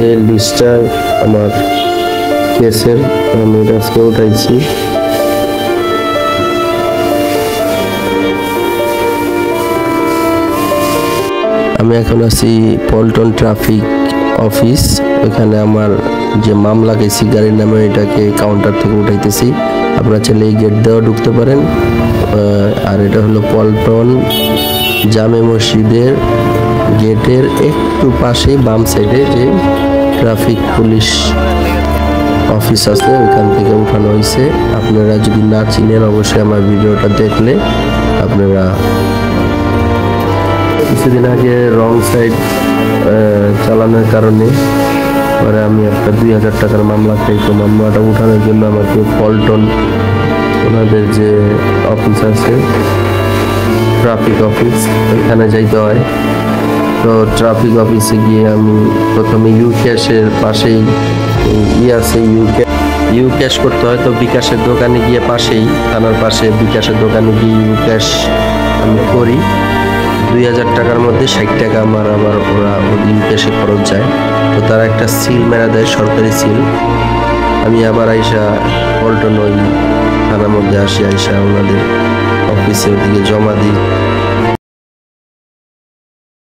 এই লিস্টটা আমার কেসের, আমি এটা আজকে উঠাইছি। আমি এখন আছি পল্টন ট্রাফিক অফিস। ওইখানে আমার যে মামলা গেছি গাড়ির নামে, এটাকে কাউন্টার থেকে উঠাইতেছি। আপনারা চাইলে এই গেট দেওয়া ঢুকতে পারেন। আর এটা হলো পল্টন জামে মসজিদের গেটের একটু পাশে বাম সাইডে যে ট্রাফিক পুলিশ অফিস আছে, ওইখান থেকে উঠানো হয়েছে। আপনারা যদি না চিনেন অবশ্যই আমার ভিডিওটা দেখলে আপনারা। কিছুদিন আগে রং সাইড চালানোর কারণে পরে আমি একটা 2000 টাকার মামলা খাই। তো মামলাটা উঠানোর জন্য আমাকে পল্টন ওনাদের যে অফিস আছে ট্রাফিক অফিস, ওইখানে যাইতে হয়। তো ট্রাফিক অফিসে গিয়ে আমি প্রথমে ইউক্যাশের পাশেই আছে ইউক্যাশ করতে হয়। তো বিকাশের দোকানে গিয়ে পাশেই থানার পাশে বিকাশের দোকানে গিয়ে ইউক্যাশ আমি করি। 2000 টাকার মধ্যে 60 টাকা আবার ওরা ইউক্যাশে খরচ যায়। তো তারা একটা সিল মেরা দেয়, সরকারি সিল। আমি আবার আইসা পল্টন ওই থানার মধ্যে আসি, আইসা ওনাদের অফিসে ওদিকে জমা দিই।